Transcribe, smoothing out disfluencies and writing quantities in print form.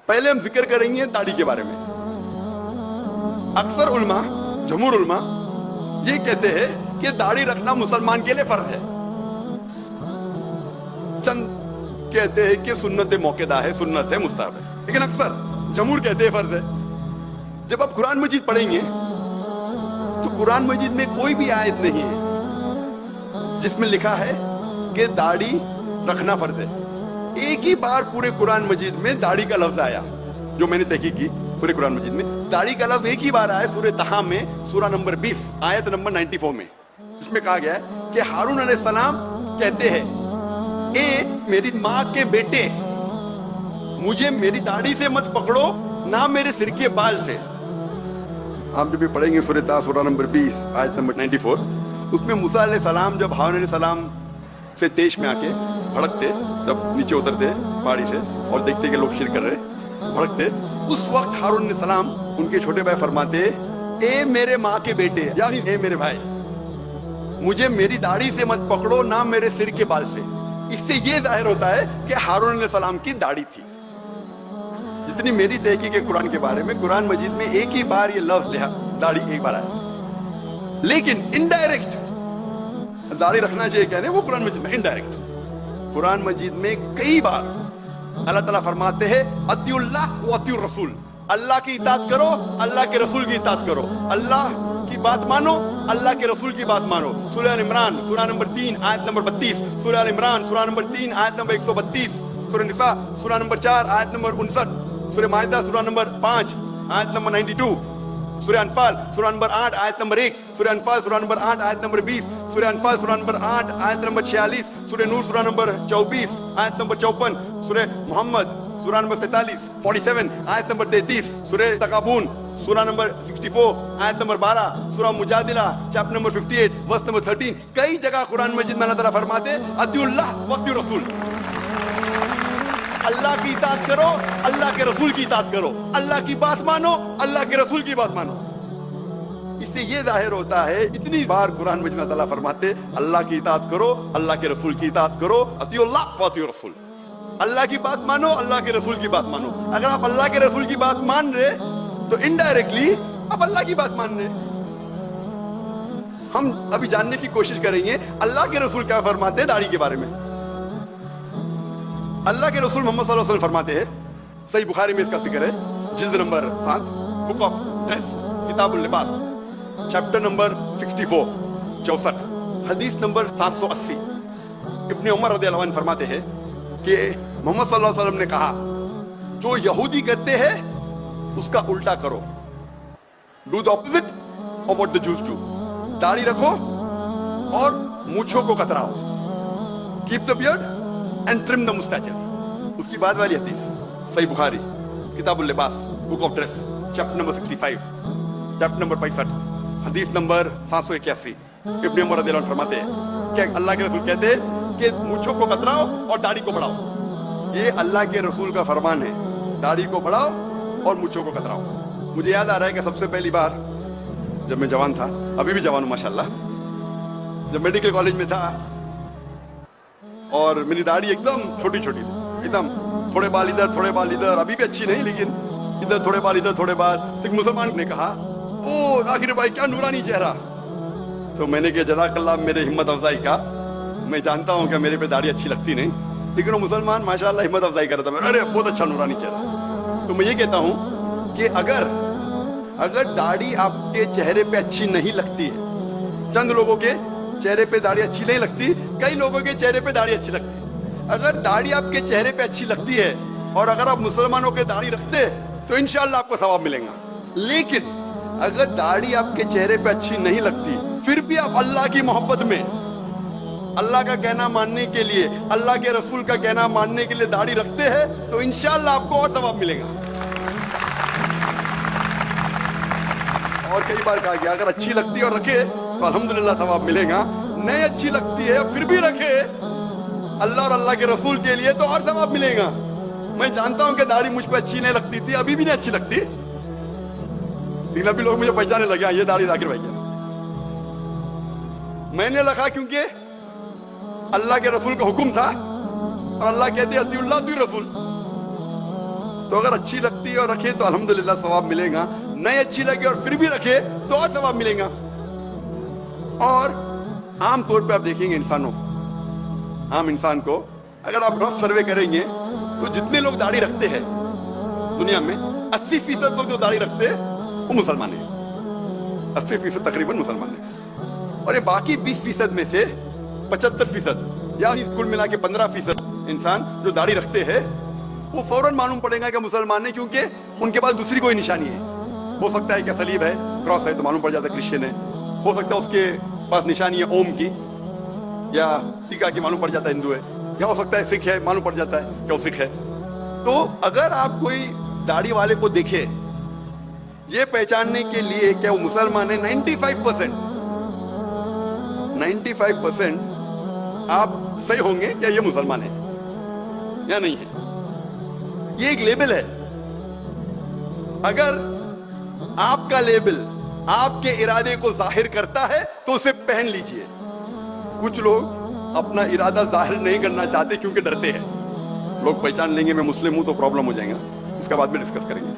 पहले हम जिक्र करेंगे दाढ़ी के बारे में। अक्सर उल्मा, जमहूर उल्मा ये कहते हैं कि दाढ़ी रखना मुसलमान के लिए फर्ज है। चंद कहते हैं कि सुन्नत मौकेदा है, सुन्नत है, मुस्ताहब है, लेकिन अक्सर जमहूर कहते हैं फर्ज है। जब आप कुरान मजीद पढ़ेंगे तो कुरान मजीद में कोई भी आयत नहीं है जिसमें लिखा है कि दाढ़ी रखना फर्ज है। एक ही बार पूरे कुरान मजीद में दाढ़ी का लफ्ज आया, जो मैंने तहकीक की, पूरे कुरान मजीद में दाढ़ी का लफ्ज एक ही बार आया सूरह तहा में, सूरह नंबर 20 आयत नंबर 94 में, जिसमें कहा गया है कि हारून अलैहिस्सलाम कहते हैं, ए मेरी माँ के बेटे, मुझे मेरी दाढ़ी से मत पकड़ो, ना मेरे सिर के बाल से। आप जब भी पढ़ेंगे सूरह तहा सूरह नंबर 20 आयत नंबर 94, उसमें मूसा अलैहिस्सलाम जब हारून अलैहिस्सलाम से देश में आके भड़कते, जब नीचे उतरते पहाड़ी से और देखते कि लोग शिरक कर रहे, भड़कते, उस वक्त हारून अलैहिस्सलाम उनके छोटे भाई फरमाते, ए मेरे माँ के बेटे, यानी ए मेरे भाई, मुझे मेरी दाढ़ी से मत पकड़ो, ना मेरे सिर के बाल से। इससे ये जाहिर होता है कि हारून अलैहिस्सलाम की दाढ़ी थी। जितनी मेरी तहकीक है कुरान के बारे में, कुरान मजीद में एक ही बार ये लफ्ज लिखा, दाढ़ी एक बार आया, लेकिन इनडायरेक्ट दाढ़ी रखना चाहिए कहने वो कुरान मजीद में इनडायरेक्ट। कुरान मजीद में कई बार अल्लाह ताला फरमाते हैं अतिउल्लाह व अतिउर रसूल, अल्लाह की इताअत करो, अल्लाह के रसूल की इताअत करो, अल्लाह की बात मानो, अल्लाह के रसूल की बात मानो। सूरह अल इमरान सूरह नंबर 3 आयत नंबर 32, सूरह अल इमरान सूरह नंबर 3 आयत नंबर 132, सूरह निसा सूरह नंबर 4 आयत नंबर 59, सूरह माइदा सूरह नंबर 5 आयत नंबर 92, सूरह अनफाल सूरह नंबर 8 आयत नंबर 1, सूरह अनफाल सूरह नंबर 8 आयत नंबर 20, सूरह अनफाल सूरह नंबर 8 आयत नंबर 46, सूरह नूर सूरह नंबर 24 आयत नंबर 54, सूरह मोहम्मद सूरह नंबर 47 आयत नंबर 33, सूरह तकाबून सूरह नंबर 64 आयत नंबर 12, सूरह मुजादिला चैप्टर नंबर 58 वर्स नंबर 13। कई जगह कुरान मजीद में अल्लाह ताला फरमाते अतिउल्लाह व अतिउर रसूल, अल्लाह की इताअत करो, अल्लाह के रसूल की इताअत करो, अल्लाह की बात मानो, अल्लाह के रसूल की बात मानो। इससे ये जाहिर होता है, इतनी बार कुरान मजीद में अल्लाह फरमाते अल्लाह की इताअत करो, अल्लाह के रसूल की इताअत करो, अतिउल्लाह व अतिउर रसूल, अल्लाह की बात मानो, अल्लाह के रसूल की बात मानो। अगर आप अल्लाह के रसूल की बात मान रहे तो इनडायरेक्टली आप अल्लाह की बात मान रहे। हम अभी जानने की कोशिश करेंगे अल्लाह के रसूल क्या फरमाते हैं दाढ़ी के बारे में। अल्लाह के रसूल मोहम्मद सल्लल्लाहु अलैहि वसल्लम फरमाते हैं, सही बुखारी में इसका जिक्र है, जिल्द नंबर 7 बुक ऑफ ड्रेस किताबुल लिबास चैप्टर नंबर 64 हदीस नंबर 780, इब्ने उमर रज़ियल्लाहु अन्हु फरमाते हैं कि मोहम्मद सल्लल्लाहु अलैहि वसल्लम ने कहा, जो यहूदी करते हैं उसका उल्टा करो, do the opposite of what the Jews do. दाढ़ी रखो और मूंछों को कतराओ, keep the beard and trim the moustaches. उसकी बाद वाली हदीस सही बुखारी किताबुल लिबास book of dress chapter number 65 chapter number 65 हदीस नंबर 781, इब्ने उमर रज़ियल्लाहु अन्हु फरमाते हैं कि अल्लाह के रसूल कहते हैं कि मूंछों को कतराओ और दाढ़ी को बढ़ाओ। ये अल्लाह के रसूल का फरमान है, दाढ़ी को बढ़ाओ और मूंछों को कतराओ। मुझे याद आ रहा है कि सबसे पहली बार जब मैं जवान था, अभी भी जवान हूं माशाल्लाह, जब मेडिकल कॉलेज में था और मेरी दाढ़ी एकदम छोटी छोटी, एकदम थोड़े बाल इधर थोड़े बाल इधर, अभी भी अच्छी नहीं लेकिन इधर थोड़े बाल इधर थोड़े बाल। एक मुसलमान ने कहा, ओ जाकिर भाई क्या नूरानी चेहरा। तो मैंने कहा जज़ाकल्लाह मेरे हिम्मत अफजाई का, मैं जानता हूं कि मेरे पे दाढ़ी अच्छी लगती नहीं, लेकिन वो मुसलमान माशाल्लाह हिम्मत अफजाई कर रहा था, अरे बहुत अच्छा नूरानी चेहरा। तो मैं ये कहता हूं कि अगर दाढ़ी आपके चेहरे पे अच्छी नहीं लगती है, चंद लोगों के चेहरे पे दाढ़ी अच्छी नहीं लगती, कई लोगों के चेहरे पे दाढ़ी अच्छी लगती है। अगर दाढ़ी आपके चेहरे पे अच्छी लगती है और अगर आप मुसलमानों के दाढ़ी रखते तो इंशाअल्लाह आपको सवाब मिलेगा। लेकिन अगर दाढ़ी आपके चेहरे पे अच्छी नहीं लगती, फिर भी आप अल्लाह की मोहब्बत में, अल्लाह का कहना मानने के लिए, अल्लाह के रसूल का कहना मानने के लिए दाढ़ी रखते हैं तो इंशाअल्लाह आपको और सवाब मिलेगा। और कई बार कहा गया अगर अच्छी लगती है और रखे तो अल्हम्दुलिल्लाह सवाब मिलेगा, नहीं अच्छी लगती है फिर भी रखे अल्लाह और अल्लाह के रसूल के लिए तो और सवाब मिलेगा। मैं जानता हूं कि दाढ़ी मुझ पे अच्छी नहीं लगती थी, अभी भी नहीं अच्छी लगती, लेकिन अभी लोग मुझे पहचानने लगे, ये दाढ़ी जाकिर भाई की। मैंने रखा क्योंकि अल्लाह के रसूल का हुक्म था और अल्लाह कहते अतिउल्लाह अतिउर रसूल। तो अगर अच्छी लगती है और रखे तो अल्हम्दुलिल्लाह सवाब मिलेगा, नहीं अच्छी लगे और फिर भी रखे तो और सवाब मिलेगा। और आम तौर पे आप देखेंगे आम इंसान को अगर आप रफ सर्वे करेंगे तो जितने लोग दाढ़ी रखते हैं दुनिया में 80% लोग जो दाढ़ी रखते हैं वो मुसलमान है। 80% तकरीबन मुसलमान है। और ये बाकी 20% में से 75% या कुल मिला के 15% इंसान जो दाढ़ी रखते हैं वो फौरन मालूम पड़ेगा कि मुसलमान है, क्योंकि उनके पास दूसरी कोई निशानी है। हो सकता है कि सलीब है, क्रॉस है, तो मालूम पड़ जाता है क्रिश्चियन है। हो सकता है उसके पास निशानी है ओम की या टीका की, मालूम पड़ जाता है हिंदू है। या हो सकता है सिख है, मालूम पड़ जाता है कि वो सिख है। तो अगर आप कोई दाढ़ी वाले को देखे ये पहचानने के लिए क्या वो मुसलमान है, 95% आप सही होंगे क्या ये मुसलमान है या नहीं है। ये एक लेबल है। अगर आपका लेबल आपके इरादे को जाहिर करता है तो उसे पहन लीजिए। कुछ लोग अपना इरादा जाहिर नहीं करना चाहते क्योंकि डरते हैं लोग पहचान लेंगे मैं मुस्लिम हूं तो प्रॉब्लम हो जाएगा। उसके बाद में डिस्कस करेंगे।